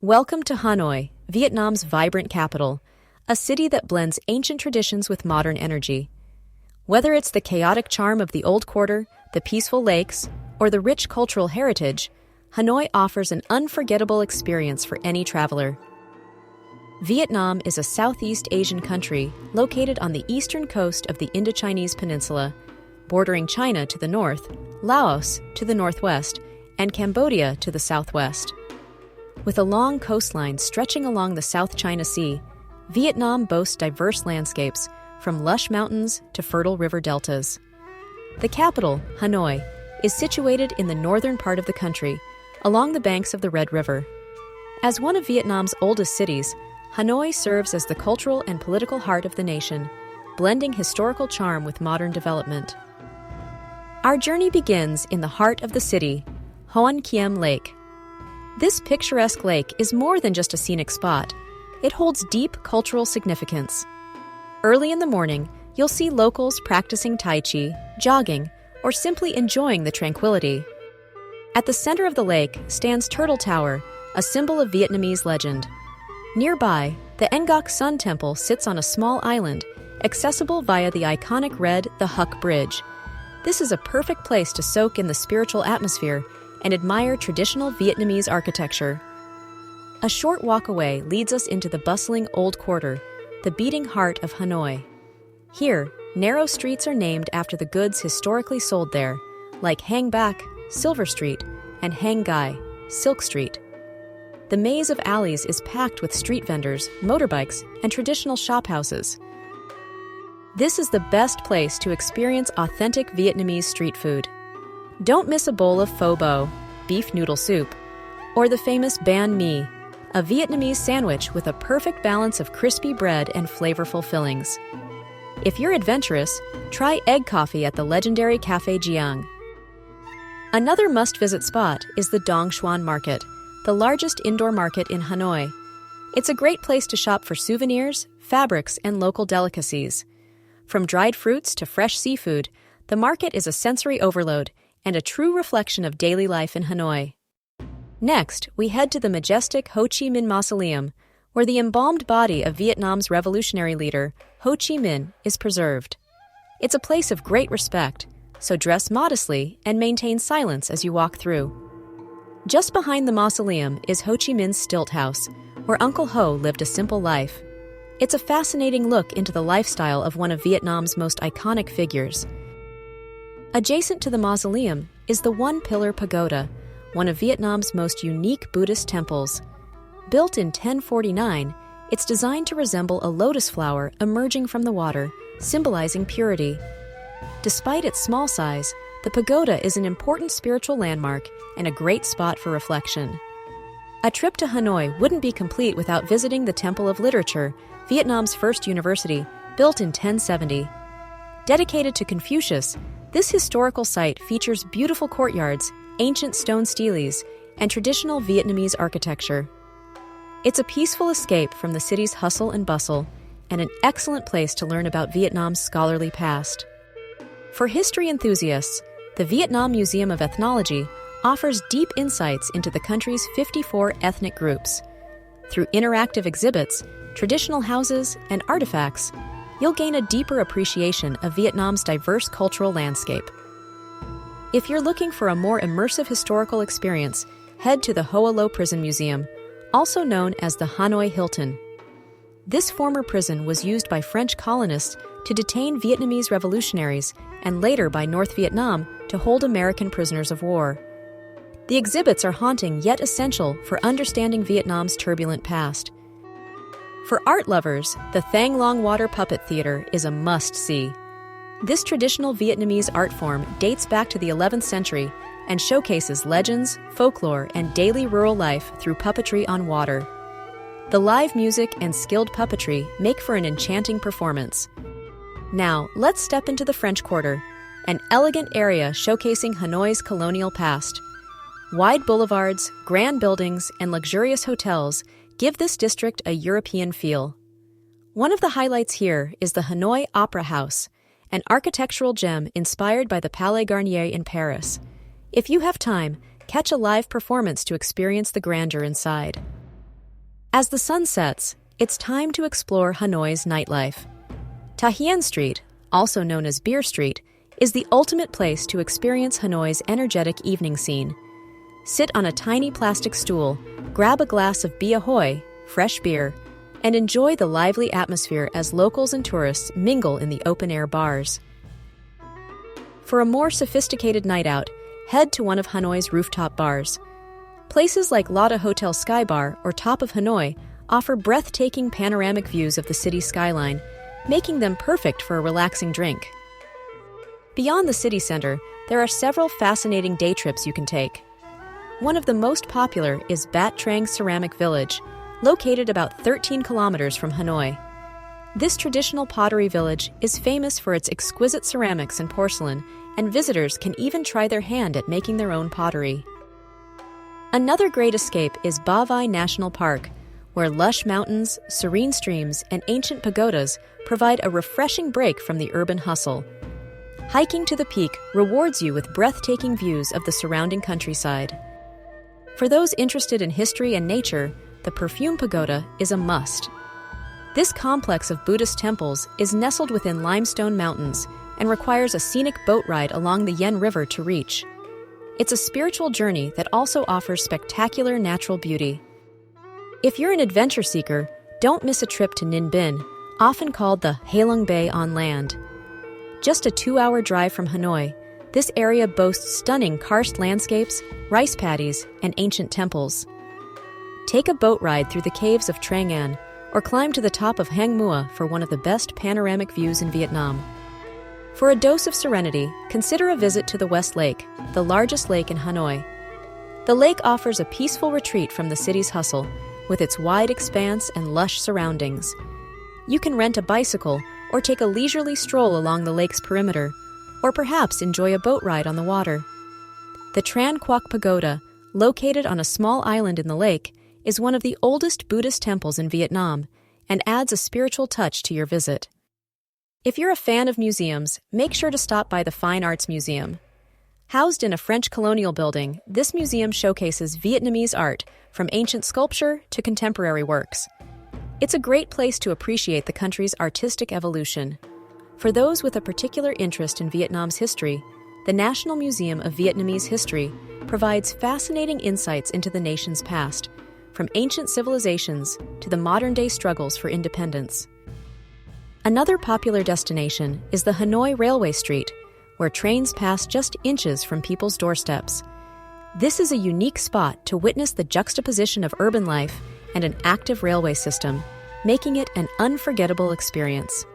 Welcome to Hanoi, Vietnam's vibrant capital, a city that blends ancient traditions with modern energy. Whether it's the chaotic charm of the Old Quarter, the peaceful lakes, or the rich cultural heritage, Hanoi offers an unforgettable experience for any traveler. Vietnam is a Southeast Asian country located on the eastern coast of the Indochinese Peninsula, bordering China to the north, Laos to the northwest, and Cambodia to the southwest. With a long coastline stretching along the South China Sea, Vietnam boasts diverse landscapes, from lush mountains to fertile river deltas. The capital, Hanoi, is situated in the northern part of the country, along the banks of the Red River. As one of Vietnam's oldest cities, Hanoi serves as the cultural and political heart of the nation, blending historical charm with modern development. Our journey begins in the heart of the city, Hoan Kiem Lake. This picturesque lake is more than just a scenic spot. It holds deep cultural significance. Early in the morning, you'll see locals practicing Tai Chi, jogging, or simply enjoying the tranquility. At the center of the lake stands Turtle Tower, a symbol of Vietnamese legend. Nearby, the Ngoc Sun Temple sits on a small island, accessible via the iconic The Huc Bridge. This is a perfect place to soak in the spiritual atmosphere and admire traditional Vietnamese architecture. A short walk away leads us into the bustling Old Quarter, the beating heart of Hanoi. Here, narrow streets are named after the goods historically sold there, like Hang Bac, Silver Street, and Hang Gai, Silk Street. The maze of alleys is packed with street vendors, motorbikes, and traditional shophouses. This is the best place to experience authentic Vietnamese street food. Don't miss a bowl of pho bo, beef noodle soup, or the famous banh mi, a Vietnamese sandwich with a perfect balance of crispy bread and flavorful fillings. If you're adventurous, try egg coffee at the legendary Café Giang. Another must-visit spot is the Dong Xuan Market, the largest indoor market in Hanoi. It's a great place to shop for souvenirs, fabrics, and local delicacies. From dried fruits to fresh seafood, the market is a sensory overload and a true reflection of daily life in Hanoi. Next, we head to the majestic Ho Chi Minh Mausoleum, where the embalmed body of Vietnam's revolutionary leader, Ho Chi Minh, is preserved. It's a place of great respect, so dress modestly and maintain silence as you walk through. Just behind the mausoleum is Ho Chi Minh's stilt house, where Uncle Ho lived a simple life. It's a fascinating look into the lifestyle of one of Vietnam's most iconic figures. Adjacent to the mausoleum is the One-Pillar Pagoda, one of Vietnam's most unique Buddhist temples. Built in 1049, it's designed to resemble a lotus flower emerging from the water, symbolizing purity. Despite its small size, the pagoda is an important spiritual landmark and a great spot for reflection. A trip to Hanoi wouldn't be complete without visiting the Temple of Literature, Vietnam's first university, built in 1070. Dedicated to Confucius, this historical site features beautiful courtyards, ancient stone steles, and traditional Vietnamese architecture. It's a peaceful escape from the city's hustle and bustle, and an excellent place to learn about Vietnam's scholarly past. For history enthusiasts, the Vietnam Museum of Ethnology offers deep insights into the country's 54 ethnic groups. Through interactive exhibits, traditional houses, and artifacts, you'll gain a deeper appreciation of Vietnam's diverse cultural landscape. If you're looking for a more immersive historical experience, head to the Hoa Lo Prison Museum, also known as the Hanoi Hilton. This former prison was used by French colonists to detain Vietnamese revolutionaries and later by North Vietnam to hold American prisoners of war. The exhibits are haunting yet essential for understanding Vietnam's turbulent past. For art lovers, the Thang Long Water Puppet Theater is a must-see. This traditional Vietnamese art form dates back to the 11th century and showcases legends, folklore, and daily rural life through puppetry on water. The live music and skilled puppetry make for an enchanting performance. Now, let's step into the French Quarter, an elegant area showcasing Hanoi's colonial past. Wide boulevards, grand buildings, and luxurious hotels give this district a European feel. One of the highlights here is the Hanoi Opera House, an architectural gem inspired by the Palais Garnier in Paris. If you have time, catch a live performance to experience the grandeur inside. As the sun sets, it's time to explore Hanoi's nightlife. Ta Hien Street, also known as Beer Street, is the ultimate place to experience Hanoi's energetic evening scene. Sit on a tiny plastic stool, grab a glass of Bia Hoi, fresh beer, and enjoy the lively atmosphere as locals and tourists mingle in the open-air bars. For a more sophisticated night out, head to one of Hanoi's rooftop bars. Places like Lotte Hotel Sky Bar or Top of Hanoi offer breathtaking panoramic views of the city skyline, making them perfect for a relaxing drink. Beyond the city center, there are several fascinating day trips you can take. One of the most popular is Bat Trang Ceramic Village, located about 13 kilometers from Hanoi. This traditional pottery village is famous for its exquisite ceramics and porcelain, and visitors can even try their hand at making their own pottery. Another great escape is Ba Vai National Park, where lush mountains, serene streams, and ancient pagodas provide a refreshing break from the urban hustle. Hiking to the peak rewards you with breathtaking views of the surrounding countryside. For those interested in history and nature, the Perfume Pagoda is a must. This complex of Buddhist temples is nestled within limestone mountains and requires a scenic boat ride along the Yen River to reach. It's a spiritual journey that also offers spectacular natural beauty. If you're an adventure seeker, don't miss a trip to Ninh Binh, often called the Halong Bay on land. Just a 2-hour drive from Hanoi, this area boasts stunning karst landscapes, rice paddies, and ancient temples. Take a boat ride through the caves of Trang An, or climb to the top of Hang Mua for one of the best panoramic views in Vietnam. For a dose of serenity, consider a visit to the West Lake, the largest lake in Hanoi. The lake offers a peaceful retreat from the city's hustle, with its wide expanse and lush surroundings. You can rent a bicycle or take a leisurely stroll along the lake's perimeter, or perhaps enjoy a boat ride on the water. The Tran Quoc Pagoda, located on a small island in the lake, is one of the oldest Buddhist temples in Vietnam and adds a spiritual touch to your visit. If you're a fan of museums, make sure to stop by the Fine Arts Museum. Housed in a French colonial building, this museum showcases Vietnamese art, from ancient sculpture to contemporary works. It's a great place to appreciate the country's artistic evolution. For those with a particular interest in Vietnam's history, the National Museum of Vietnamese History provides fascinating insights into the nation's past, from ancient civilizations to the modern-day struggles for independence. Another popular destination is the Hanoi Railway Street, where trains pass just inches from people's doorsteps. This is a unique spot to witness the juxtaposition of urban life and an active railway system, making it an unforgettable experience.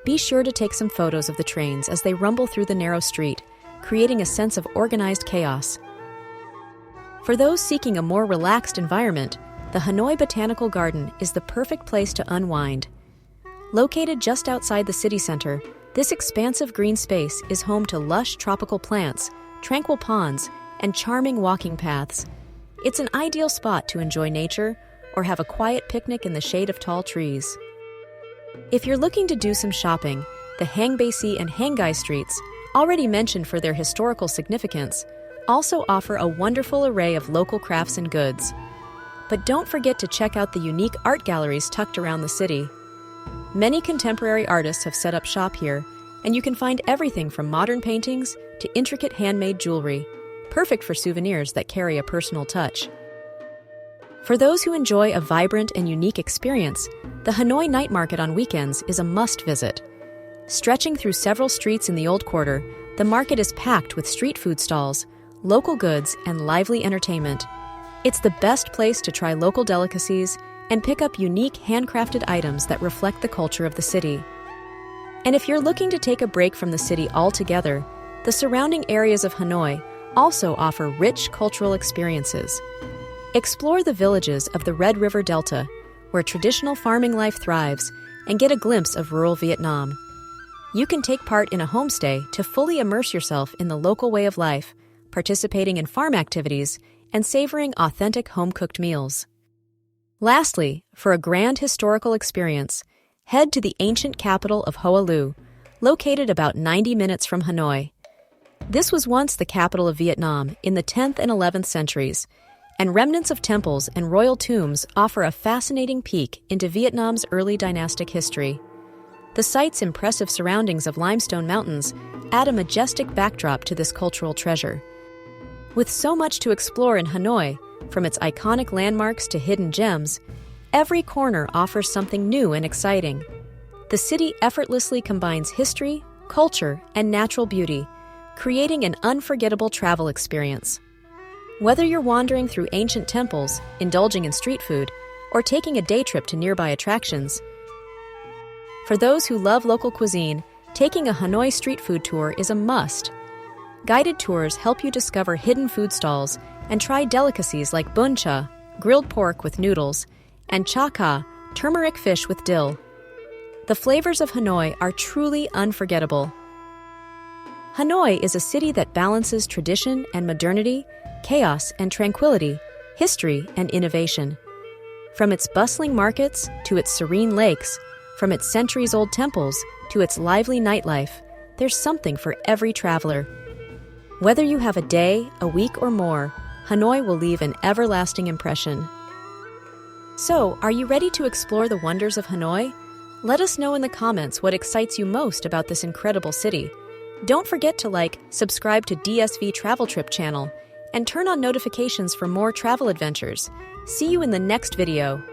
Be sure to take some photos of the trains as they rumble through the narrow street, creating a sense of organized chaos. For those seeking a more relaxed environment, the Hanoi Botanical Garden is the perfect place to unwind. Located just outside the city center, this expansive green space is home to lush tropical plants, tranquil ponds, and charming walking paths. It's an ideal spot to enjoy nature or have a quiet picnic in the shade of tall trees. If you're looking to do some shopping, the Hang Baisi and Hang Gai streets, already mentioned for their historical significance, also offer a wonderful array of local crafts and goods. But don't forget to check out the unique art galleries tucked around the city. Many contemporary artists have set up shop here, and you can find everything from modern paintings to intricate handmade jewelry, perfect for souvenirs that carry a personal touch. For those who enjoy a vibrant and unique experience, the Hanoi Night Market on weekends is a must-visit. Stretching through several streets in the Old Quarter, the market is packed with street food stalls, local goods, and lively entertainment. It's the best place to try local delicacies and pick up unique handcrafted items that reflect the culture of the city. And if you're looking to take a break from the city altogether, the surrounding areas of Hanoi also offer rich cultural experiences. Explore the villages of the Red River Delta, where traditional farming life thrives, and get a glimpse of rural Vietnam. You can take part in a homestay to fully immerse yourself in the local way of life, participating in farm activities, and savoring authentic home-cooked meals. Lastly, for a grand historical experience, head to the ancient capital of Hoa Lu, located about 90 minutes from Hanoi. This was once the capital of Vietnam in the 10th and 11th centuries, and remnants of temples and royal tombs offer a fascinating peek into Vietnam's early dynastic history. The site's impressive surroundings of limestone mountains add a majestic backdrop to this cultural treasure. With so much to explore in Hanoi, from its iconic landmarks to hidden gems, every corner offers something new and exciting. The city effortlessly combines history, culture, and natural beauty, creating an unforgettable travel experience. Whether you're wandering through ancient temples, indulging in street food, or taking a day trip to nearby attractions, for those who love local cuisine, taking a Hanoi street food tour is a must. Guided tours help you discover hidden food stalls and try delicacies like bun cha, grilled pork with noodles, and cha ca, turmeric fish with dill. The flavors of Hanoi are truly unforgettable. Hanoi is a city that balances tradition and modernity, chaos and tranquility, history and innovation. From its bustling markets to its serene lakes, from its centuries-old temples to its lively nightlife, there's something for every traveler. Whether you have a day, a week, or more, Hanoi will leave an everlasting impression. So, are you ready to explore the wonders of Hanoi? Let us know in the comments what excites you most about this incredible city. Don't forget to subscribe to DSV Travel Trip channel, and turn on notifications for more travel adventures. See you in the next video.